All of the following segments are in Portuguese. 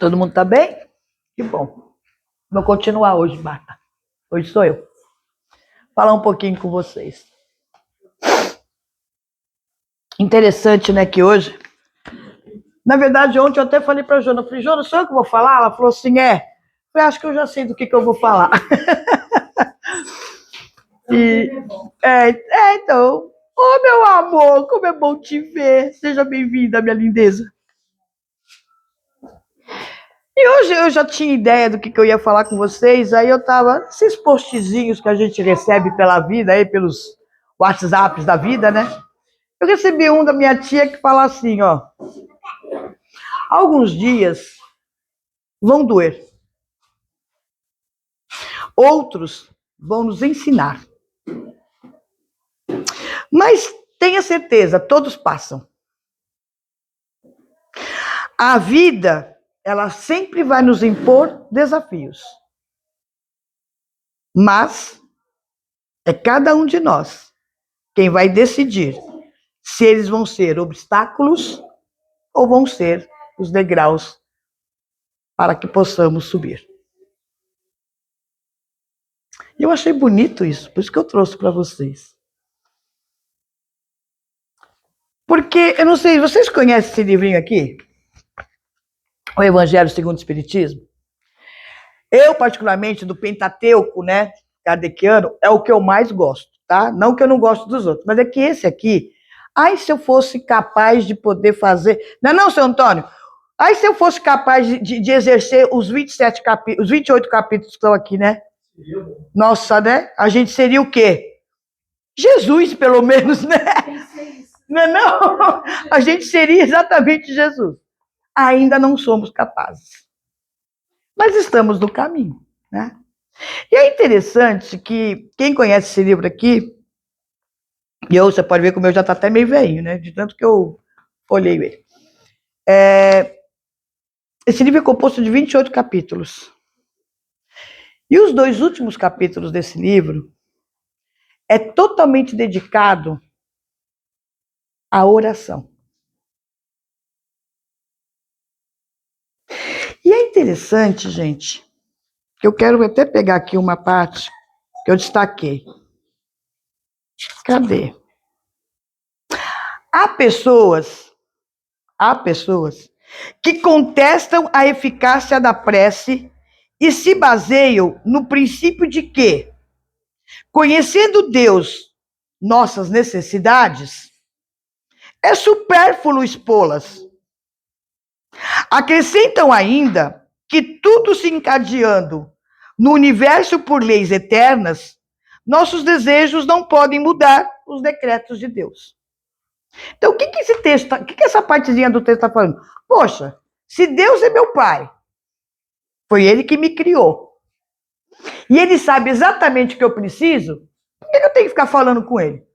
Todo mundo tá bem? Que bom. Vou continuar hoje, Marta. Hoje sou eu. Falar um pouquinho com vocês. Interessante, né, que hoje... Na verdade, ontem eu até falei pra Jona. Eu falei, Jona, sou eu que vou falar? Ela falou assim, é. Eu falei, acho que eu já sei do que eu vou falar. E, então... Ô, meu amor, como é bom te ver. Seja bem-vinda, minha lindeza. E hoje eu já tinha ideia do que eu ia falar com vocês, aí eu tava, esses postzinhos que a gente recebe pela vida, aí pelos WhatsApps da vida, né? Eu recebi um da minha tia que fala assim, ó, alguns dias vão doer, outros vão nos ensinar, mas tenha certeza, todos passam. A vida, ela sempre vai nos impor desafios, mas é cada um de nós quem vai decidir se eles vão ser obstáculos ou vão ser os degraus para que possamos subir. E eu achei bonito isso, por isso que eu trouxe para vocês. Porque, eu não sei, vocês conhecem esse livrinho aqui? O Evangelho segundo o Espiritismo? Eu, particularmente, do Pentateuco, né, kardeciano, é o que eu mais gosto, tá? Não que eu não gosto dos outros, mas é que esse aqui, ai, se eu fosse capaz de poder fazer... Não, seu Antônio? Ai, se eu fosse capaz de exercer os 27 capítulos, os 28 capítulos que estão aqui, né? Nossa, né? A gente seria o quê? Jesus, pelo menos, né? Não? A gente seria exatamente Jesus. Ainda não somos capazes. Mas estamos no caminho, né? E é interessante que quem conhece esse livro aqui, e você pode ver que o meu já está até meio velhinho, né? De tanto que eu olhei ele. Esse livro é composto de 28 capítulos. E os 2 últimos capítulos desse livro é totalmente dedicado à oração. E é interessante, gente, que eu quero até pegar aqui uma parte que eu destaquei. Cadê? Há pessoas que contestam a eficácia da prece e se baseiam no princípio de que, conhecendo Deus, nossas necessidades, é supérfluo expô-las. Acrescentam ainda que tudo se encadeando no universo por leis eternas, nossos desejos não podem mudar os decretos de Deus. Então, o que esse texto, o que essa partezinha do texto está falando? Poxa, se Deus é meu pai, foi ele que me criou, e ele sabe exatamente o que eu preciso, por que eu tenho que ficar falando com ele?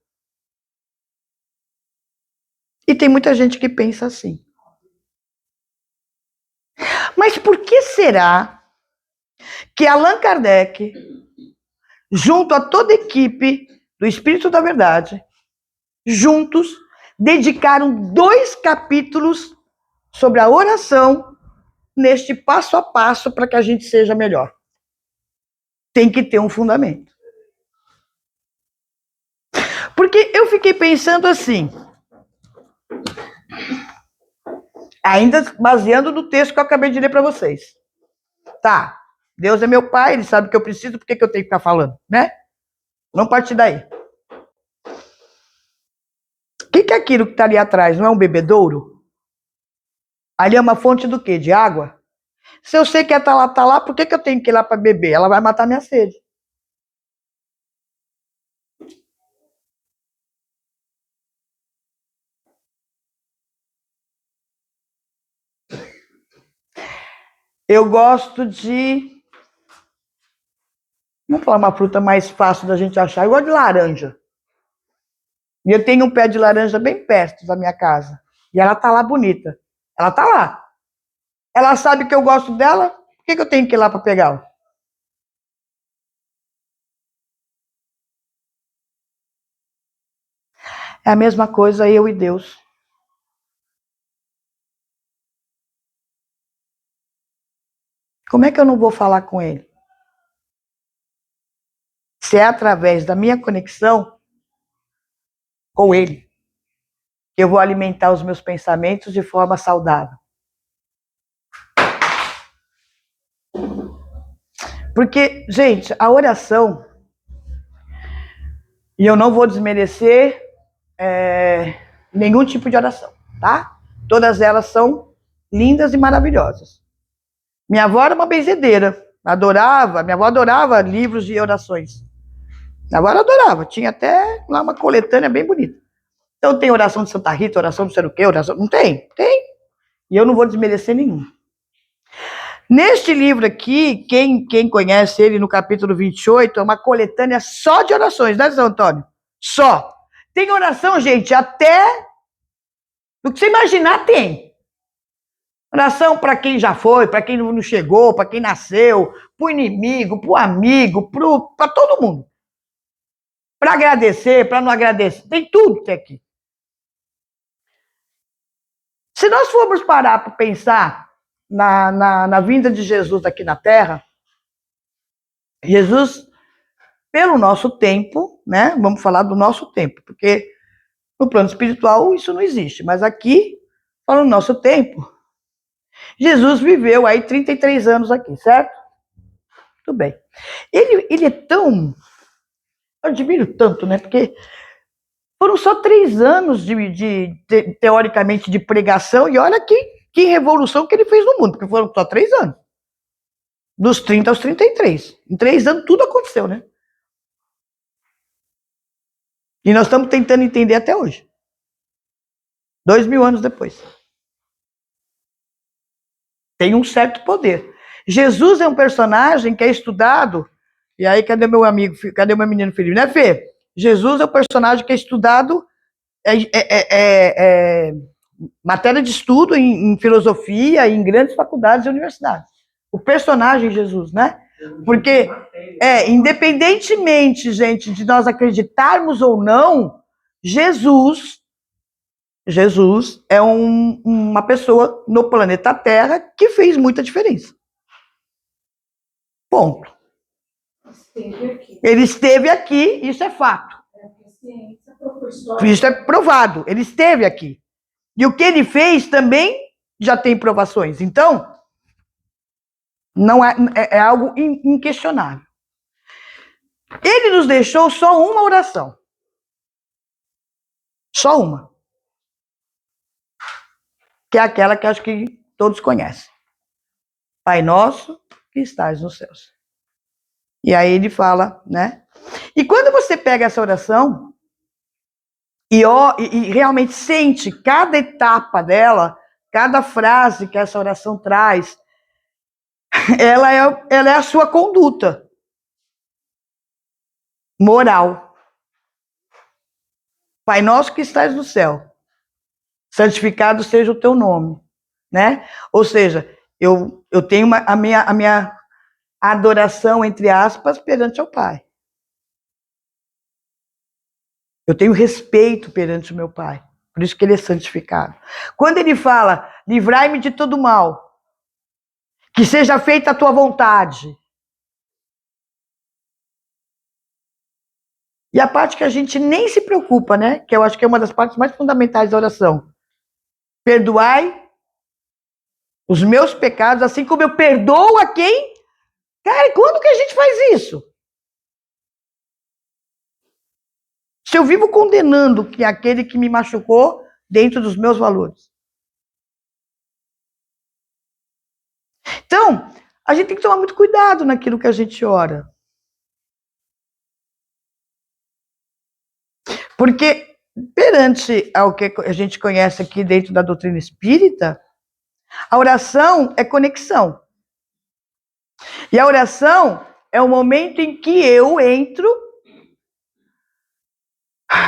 E tem muita gente que pensa assim. Mas por que será que Allan Kardec, junto a toda a equipe do Espírito da Verdade, juntos, dedicaram 2 capítulos sobre a oração neste passo a passo para que a gente seja melhor? Tem que ter um fundamento. Porque eu fiquei pensando assim, ainda baseando no texto que eu acabei de ler para vocês. Tá, Deus é meu pai, ele sabe o que eu preciso, por que eu tenho que ficar falando, né? Vamos partir daí. O que é aquilo que está ali atrás? Não é um bebedouro? Ali é uma fonte do quê? De água? Se eu sei que ela tá lá, por que eu tenho que ir lá para beber? Ela vai matar minha sede. Eu gosto de... Vamos falar uma fruta mais fácil da gente achar. Eu gosto de laranja. E eu tenho um pé de laranja bem perto da minha casa. E ela tá lá bonita. Ela tá lá. Ela sabe que eu gosto dela, por que eu tenho que ir lá para pegá-la? É a mesma coisa eu e Deus. Como é que eu não vou falar com ele? Se é através da minha conexão com ele que eu vou alimentar os meus pensamentos de forma saudável. Porque, gente, a oração, e eu não vou desmerecer nenhum tipo de oração, tá? Todas elas são lindas e maravilhosas. Minha avó era uma benzedeira, minha avó adorava livros de orações. Minha avó adorava, tinha até lá uma coletânea bem bonita. Então tem oração de Santa Rita, oração de sei o quê, oração... Não tem, tem. E eu não vou desmerecer nenhum. Neste livro aqui, quem conhece ele no capítulo 28, é uma coletânea só de orações, né, São Antônio? Só. Tem oração, gente, até do que você imaginar tem. Oração para quem já foi, para quem não chegou, para quem nasceu, para o inimigo, para o amigo, para todo mundo. Para agradecer, para não agradecer. Tem tudo que aqui. Se nós formos parar para pensar na vinda de Jesus aqui na Terra, Jesus, pelo nosso tempo, né? Vamos falar do nosso tempo, porque no plano espiritual isso não existe, mas aqui, falando do nosso tempo, Jesus viveu aí 33 anos aqui, certo? Tudo bem. Ele é tão... Eu admiro tanto, né? Porque foram só 3 anos teoricamente, de pregação, e olha que revolução que ele fez no mundo, porque foram só 3 anos. Dos 30 aos 33. Em 3 anos tudo aconteceu, né? E nós estamos tentando entender até hoje. 2000 anos depois. Tem um certo poder. Jesus é um personagem que é estudado. E aí, cadê meu amigo? Cadê meu menino Felipe? Né, Fê? Jesus é um personagem que é estudado, matéria de estudo em filosofia, em grandes faculdades e universidades. O personagem Jesus, né? Porque, independentemente, gente, de nós acreditarmos ou não, Jesus é uma pessoa no planeta Terra que fez muita diferença. Ponto. Ele esteve aqui, isso é fato. Isso é provado, ele esteve aqui. E o que ele fez também já tem provações. Então, não é algo inquestionável. Ele nos deixou só uma oração. Só uma. Que é aquela que acho que todos conhecem. Pai nosso que estás nos céus. E aí ele fala, né? E quando você pega essa oração e realmente sente cada etapa dela, cada frase que essa oração traz, ela é a sua conduta moral. Pai nosso que estás no céu, santificado seja o teu nome, né? Ou seja, eu tenho a minha adoração, entre aspas, perante ao Pai. Eu tenho respeito perante o meu Pai. Por isso que ele é santificado. Quando ele fala, livrai-me de todo mal, que seja feita a tua vontade. E a parte que a gente nem se preocupa, né? Que eu acho que é uma das partes mais fundamentais da oração. Perdoai os meus pecados, assim como eu perdoo a quem? Cara, quando que a gente faz isso? Se eu vivo condenando que aquele que me machucou dentro dos meus valores. Então, a gente tem que tomar muito cuidado naquilo que a gente ora. Porque, perante ao que a gente conhece aqui dentro da doutrina espírita, a oração é conexão. E a oração é o momento em que eu entro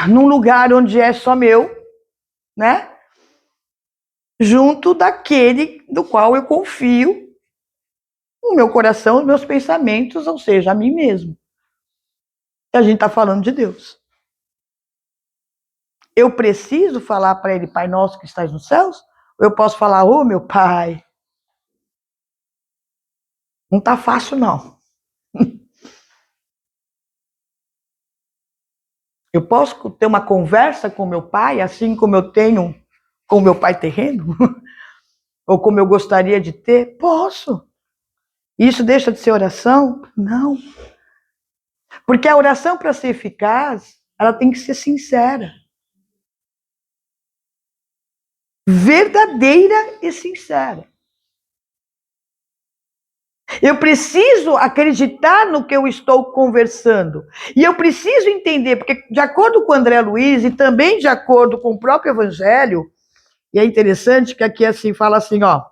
num lugar onde é só meu, né? Junto daquele do qual eu confio o meu coração, os meus pensamentos, ou seja, a mim mesmo. E a gente está falando de Deus. Eu preciso falar para ele, Pai nosso que estás nos céus? Ou eu posso falar, ô meu Pai? Não tá fácil, não. Eu posso ter uma conversa com meu pai, assim como eu tenho com meu pai terreno? Ou como eu gostaria de ter? Posso. Isso deixa de ser oração? Não. Porque a oração, para ser eficaz, ela tem que ser sincera. Verdadeira e sincera. Eu preciso acreditar no que eu estou conversando. E eu preciso entender, porque de acordo com o André Luiz, e também de acordo com o próprio Evangelho, e é interessante que aqui assim fala assim, ó.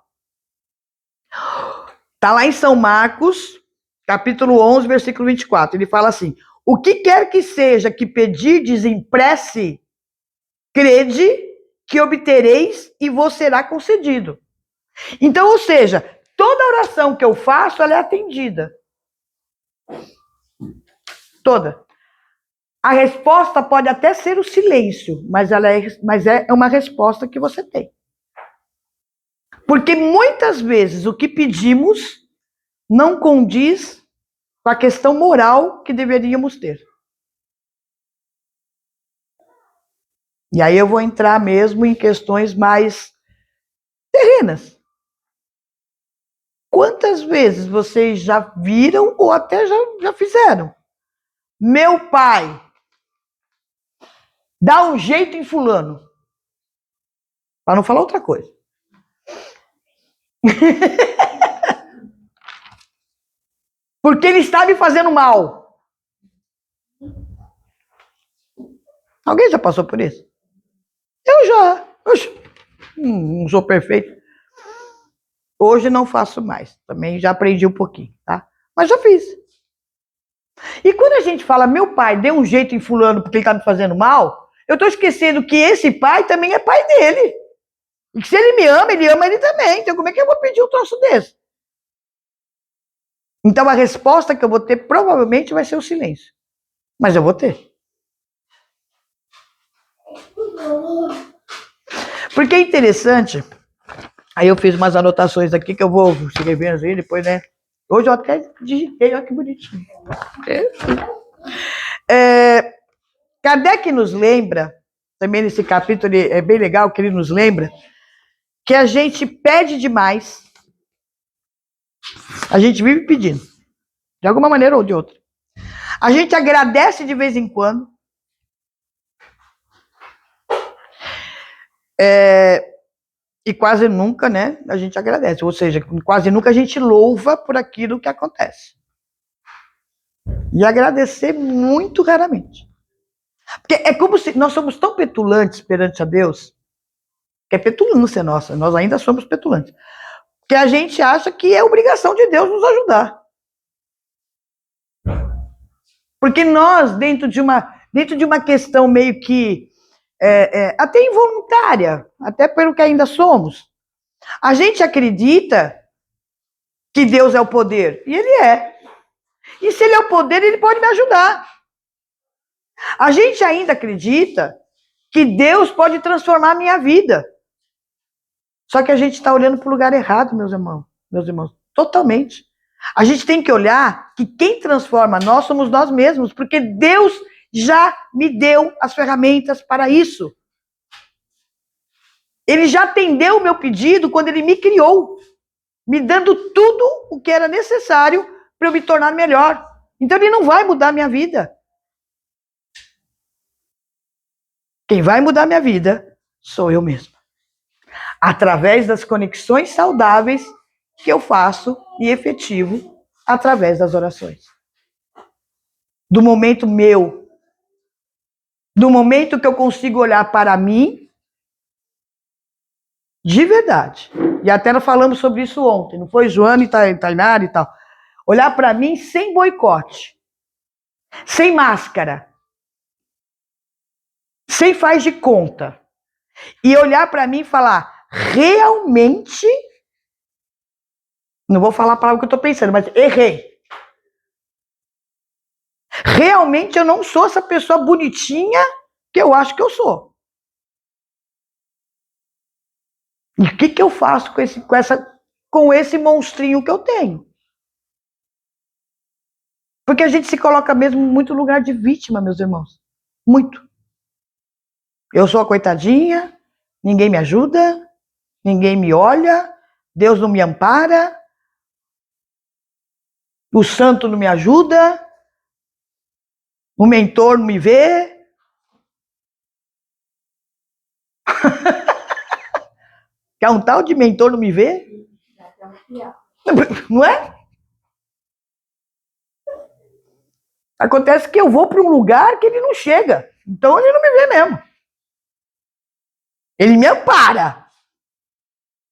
Tá lá em São Marcos, capítulo 11, versículo 24. Ele fala assim: o que quer que seja que pedirdes em prece, crede que obtereis e vos será concedido. Então, ou seja, toda oração que eu faço, ela é atendida. Toda. A resposta pode até ser o silêncio, mas é uma resposta que você tem. Porque muitas vezes o que pedimos não condiz com a questão moral que deveríamos ter. E aí eu vou entrar mesmo em questões mais terrenas. Quantas vezes vocês já viram ou até já fizeram? Meu pai, dá um jeito em fulano. Para não falar outra coisa. Porque ele está me fazendo mal. Alguém já passou por isso? Eu já. Não sou perfeito. Hoje não faço mais. Também já aprendi um pouquinho, tá? Mas já fiz. E quando a gente fala, meu pai deu um jeito em fulano porque ele está me fazendo mal, eu estou esquecendo que esse pai também é pai dele. E que se ele me ama, ele ama ele também. Então como é que eu vou pedir um troço desse? Então a resposta que eu vou ter provavelmente vai ser o silêncio. Mas eu vou ter. Porque é interessante. Aí eu fiz umas anotações aqui que eu vou escrever assim, depois, né? Hoje eu até digitei, olha que bonitinho. Kardec nos lembra, também nesse capítulo é bem legal que ele nos lembra, que a gente pede demais, a gente vive pedindo, de alguma maneira ou de outra. A gente agradece de vez em quando. E quase nunca, né, a gente agradece. Ou seja, quase nunca a gente louva por aquilo que acontece. E agradecer muito raramente. Porque é como se nós somos tão petulantes perante a Deus, que é petulância nossa, nós ainda somos petulantes, que a gente acha que é obrigação de Deus nos ajudar. Porque nós, dentro de uma questão meio que até involuntária, até pelo que ainda somos, a gente acredita que Deus é o poder, e Ele é. E se Ele é o poder, Ele pode me ajudar. A gente ainda acredita que Deus pode transformar a minha vida. Só que a gente está olhando para o lugar errado, meus irmãos, totalmente. A gente tem que olhar que quem transforma nós somos nós mesmos, porque Deus já me deu as ferramentas para isso. Ele já atendeu o meu pedido quando Ele me criou, me dando tudo o que era necessário para eu me tornar melhor. Então Ele não vai mudar a minha vida. Quem vai mudar a minha vida sou eu mesmo. Através das conexões saudáveis que eu faço e efetivo através das orações. Do momento meu, do momento que eu consigo olhar para mim, de verdade. E até nós falamos sobre isso ontem, não foi, Joana e Tainara e tal. Olhar para mim sem boicote, sem máscara, sem faz de conta. E olhar para mim e falar, realmente, não vou falar a palavra que eu estou pensando, mas errei. Realmente eu não sou essa pessoa bonitinha que eu acho que eu sou. E o que eu faço com esse monstrinho que eu tenho? Porque a gente se coloca mesmo muito no lugar de vítima, meus irmãos. Muito. Eu sou a coitadinha, ninguém me ajuda, ninguém me olha, Deus não me ampara, o santo não me ajuda, o mentor não me vê. Quer um tal de mentor não me vê? Não é? Acontece que eu vou para um lugar que ele não chega. Então ele não me vê mesmo. Ele me ampara.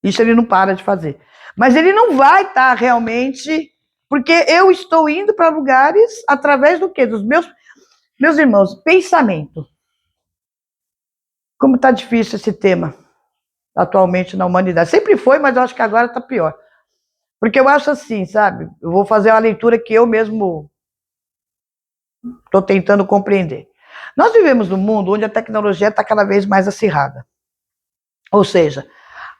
Isso ele não para de fazer. Mas ele não vai estar realmente... Porque eu estou indo para lugares através do quê? Dos meus irmãos, pensamento. Como está difícil esse tema atualmente na humanidade. Sempre foi, mas eu acho que agora está pior. Porque eu acho assim, sabe? Eu vou fazer uma leitura que eu mesmo estou tentando compreender. Nós vivemos num mundo onde a tecnologia está cada vez mais acirrada. Ou seja,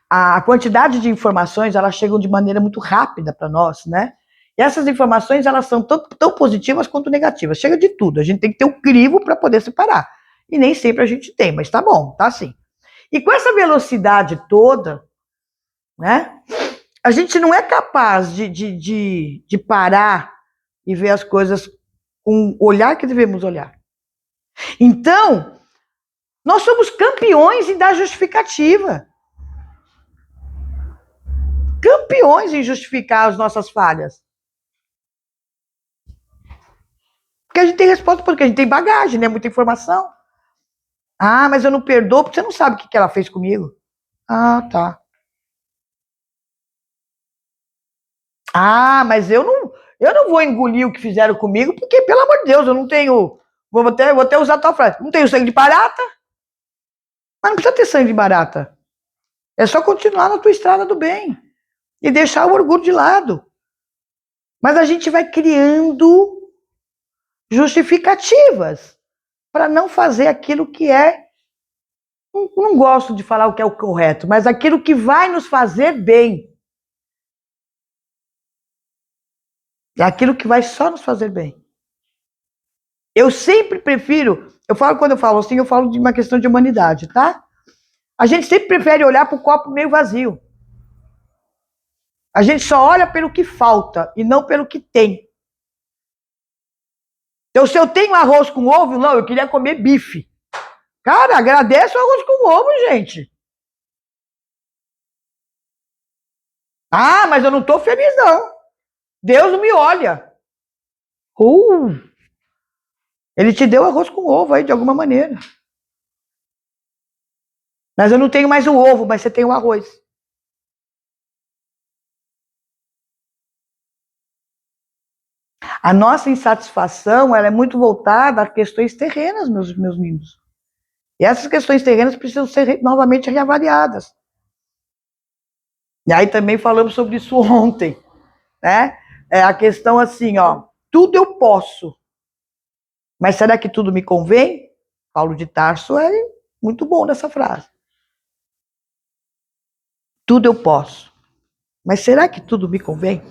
a quantidade de informações, elas chegam de maneira muito rápida para nós, né? E essas informações, elas são tão positivas quanto negativas. Chega de tudo. A gente tem que ter um crivo para poder separar. E nem sempre a gente tem, mas tá bom, tá assim. E com essa velocidade toda, né? A gente não é capaz de parar e ver as coisas com o olhar que devemos olhar. Então, nós somos campeões em dar justificativa. Campeões em justificar as nossas falhas. Porque a gente tem resposta, porque a gente tem bagagem, né? Muita informação. Ah, mas eu não perdoo porque você não sabe o que ela fez comigo. Ah, tá. Ah, mas eu não vou engolir o que fizeram comigo, porque, pelo amor de Deus, eu não tenho... Vou até usar a tua frase. Não tenho sangue de barata. Mas não precisa ter sangue de barata. É só continuar na tua estrada do bem. E deixar o orgulho de lado. Mas a gente vai criando justificativas para não fazer aquilo que é... Não gosto de falar o que é o correto, mas aquilo que vai nos fazer bem. É aquilo que vai só nos fazer bem. Eu sempre prefiro... Quando eu falo assim, eu falo de uma questão de humanidade, tá? A gente sempre prefere olhar para o copo meio vazio. A gente só olha pelo que falta e não pelo que tem. Então, se eu tenho arroz com ovo, não, eu queria comer bife. Cara, agradeço o arroz com ovo, gente. Ah, mas eu não estou feliz, não. Deus não me olha. Ele te deu arroz com ovo aí, de alguma maneira. Mas eu não tenho mais o ovo, mas você tem o arroz. A nossa insatisfação, ela é muito voltada a questões terrenas, meus meninos. E essas questões terrenas precisam ser novamente reavaliadas. E aí também falamos sobre isso ontem, né? É a questão assim, ó, tudo eu posso, mas será que tudo me convém? Paulo de Tarso é muito bom nessa frase. Tudo eu posso, mas será que tudo me convém?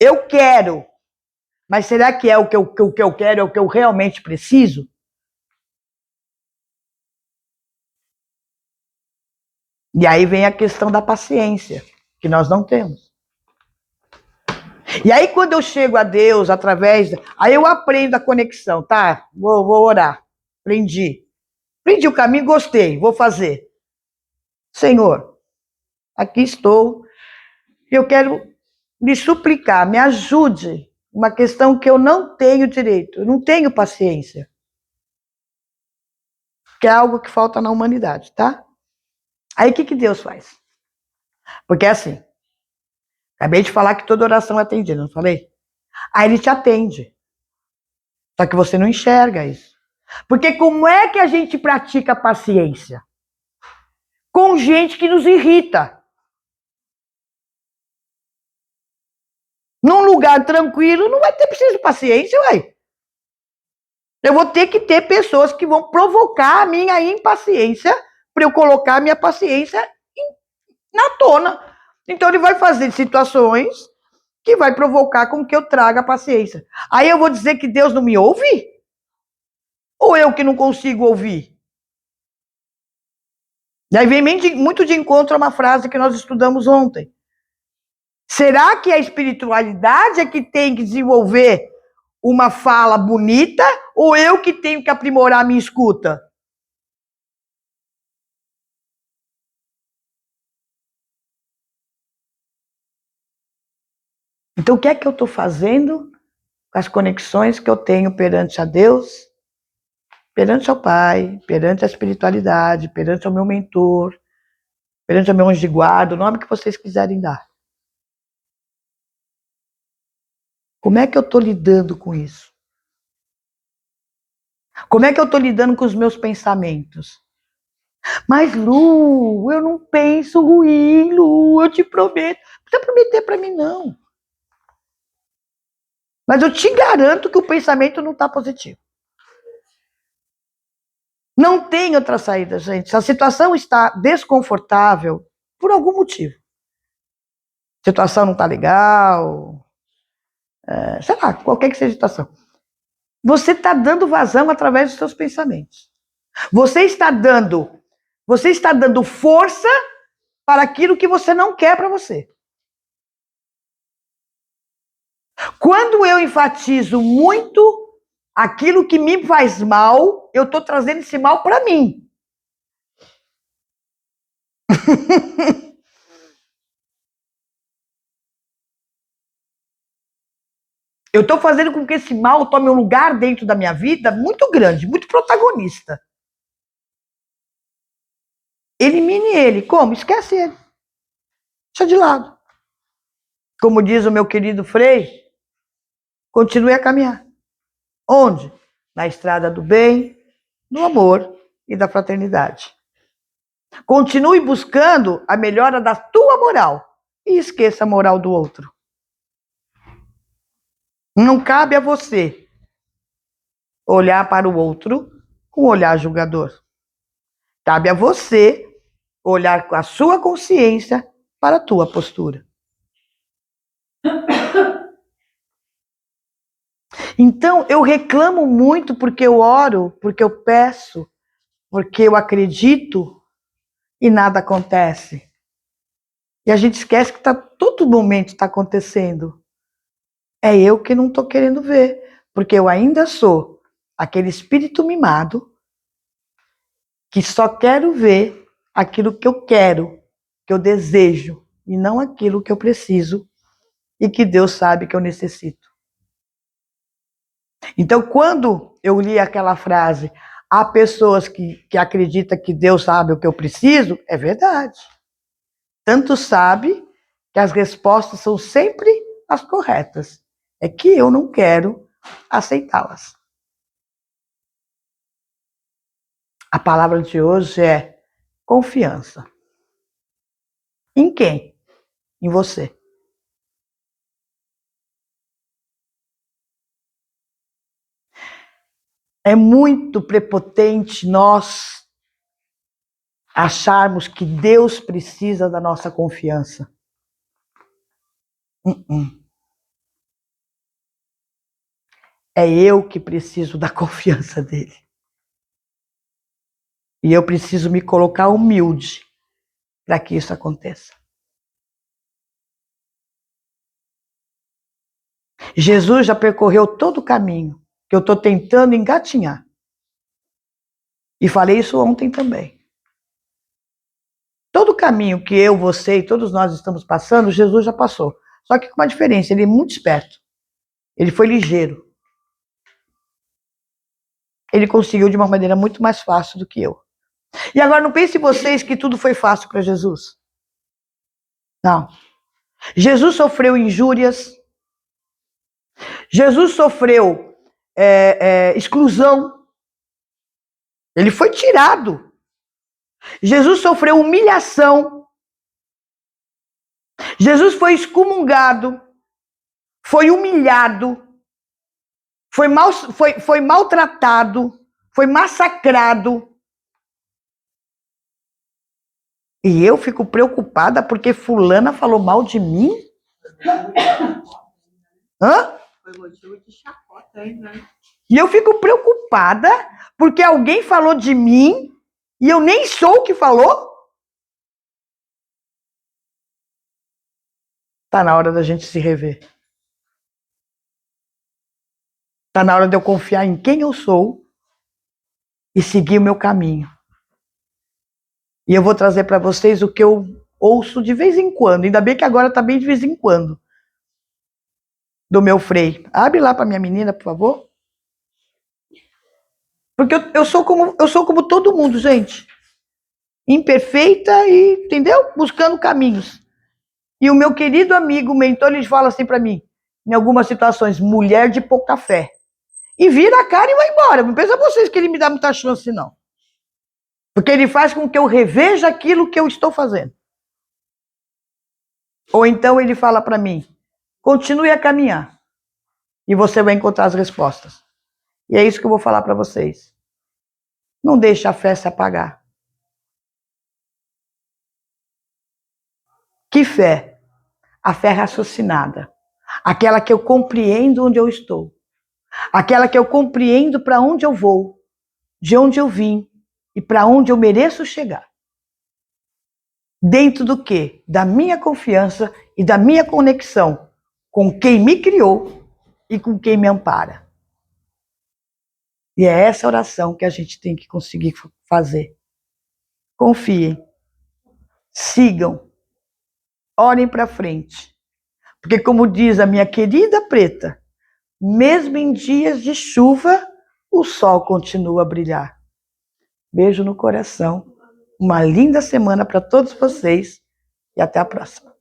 Eu quero, mas será que é o que eu quero, é o que eu realmente preciso? E aí vem a questão da paciência, que nós não temos. E aí quando eu chego a Deus através... Aí eu aprendo a conexão, tá? Vou orar. Aprendi o caminho, gostei, vou fazer. Senhor, aqui estou. Eu quero lhe suplicar, me ajude. Uma questão que eu não tenho direito, eu não tenho paciência. Que é algo que falta na humanidade, tá? Aí o que Deus faz? Porque é assim, acabei de falar que toda oração é atendida, não falei? Aí ele te atende. Só que você não enxerga isso. Porque como é que a gente pratica a paciência? Com gente que nos irrita. Num lugar tranquilo, não vai ter preciso de paciência, ué. Eu vou ter que ter pessoas que vão provocar a minha impaciência para eu colocar a minha paciência na tona. Então ele vai fazer situações que vai provocar com que eu traga paciência. Aí eu vou dizer que Deus não me ouve? Ou eu que não consigo ouvir? E aí vem muito de encontro a uma frase que nós estudamos ontem. Será que a espiritualidade é que tem que desenvolver uma fala bonita ou eu que tenho que aprimorar a minha escuta? Então, o que é que eu estou fazendo com as conexões que eu tenho perante a Deus, perante ao Pai, perante a espiritualidade, perante ao meu mentor, perante ao meu anjo de guarda, o nome que vocês quiserem dar? Como é que eu estou lidando com isso? Como é que eu estou lidando com os meus pensamentos? Mas, Lu, eu não penso ruim, Lu, eu te prometo. Não precisa prometer para mim, não. Mas eu te garanto que o pensamento não está positivo. Não tem outra saída, gente. Se a situação está desconfortável, por algum motivo. A situação não está legal, sei lá, qualquer que seja a situação. Você está dando vazão através dos seus pensamentos. Você está dando força para aquilo que você não quer para você. Quando eu enfatizo muito aquilo que me faz mal, eu estou trazendo esse mal para mim. Eu estou fazendo com que esse mal tome um lugar dentro da minha vida muito grande, muito protagonista. Elimine ele. Como? Esquece ele. Deixa de lado. Como diz o meu querido Frei, continue a caminhar. Onde? Na estrada do bem, do amor e da fraternidade. Continue buscando a melhora da tua moral e esqueça a moral do outro. Não cabe a você olhar para o outro com um olhar julgador. Cabe a você olhar com a sua consciência para a tua postura. Então, eu reclamo muito porque eu oro, porque eu peço, porque eu acredito e nada acontece. E a gente esquece que todo momento está acontecendo. É eu que não estou querendo ver, porque eu ainda sou aquele espírito mimado que só quero ver aquilo que eu quero, que eu desejo, e não aquilo que eu preciso e que Deus sabe que eu necessito. Então, quando eu li aquela frase, há pessoas que acreditam que Deus sabe o que eu preciso, é verdade. Tanto sabe que as respostas são sempre as corretas. É que eu não quero aceitá-las. A palavra de hoje é confiança. Em quem? Em você. É muito prepotente nós acharmos que Deus precisa da nossa confiança. É eu que preciso da confiança dele. E eu preciso me colocar humilde para que isso aconteça. Jesus já percorreu todo o caminho que eu estou tentando engatinhar. E falei isso ontem também. Todo o caminho que eu, você e todos nós estamos passando, Jesus já passou. Só que com uma diferença, ele é muito esperto. Ele foi ligeiro. Ele conseguiu de uma maneira muito mais fácil do que eu. E agora não pense vocês que tudo foi fácil para Jesus. Não. Jesus sofreu injúrias. Jesus sofreu exclusão. Ele foi tirado. Jesus sofreu humilhação. Jesus foi excomungado. Foi humilhado. Foi maltratado. Foi massacrado. E eu fico preocupada porque fulana falou mal de mim? Hã? Foi motivo de chacota, hein, né? E eu fico preocupada porque alguém falou de mim e eu nem sou o que falou. Tá na hora da gente se rever. Tá na hora de eu confiar em quem eu sou e seguir o meu caminho. E eu vou trazer para vocês o que eu ouço de vez em quando. Ainda bem que agora tá bem de vez em quando. Do meu Frei. Abre lá para minha menina, por favor. Porque eu sou como todo mundo, gente. Imperfeita e, entendeu? Buscando caminhos. E o meu querido amigo, mentor, ele fala assim para mim, em algumas situações, mulher de pouca fé. E vira a cara e vai embora. Não pensa vocês que ele me dá muita chance, não. Porque ele faz com que eu reveja aquilo que eu estou fazendo. Ou então ele fala para mim, continue a caminhar. E você vai encontrar as respostas. E é isso que eu vou falar para vocês. Não deixe a fé se apagar. Que fé? A fé raciocinada. Aquela que eu compreendo onde eu estou. Aquela que eu compreendo para onde eu vou, de onde eu vim e para onde eu mereço chegar. Dentro do quê? Da minha confiança e da minha conexão com quem me criou e com quem me ampara. E é essa oração que a gente tem que conseguir fazer. Confiem, sigam, olhem para frente. Porque como diz a minha querida Preta, mesmo em dias de chuva, o sol continua a brilhar. Beijo no coração. Uma linda semana para todos vocês e até a próxima.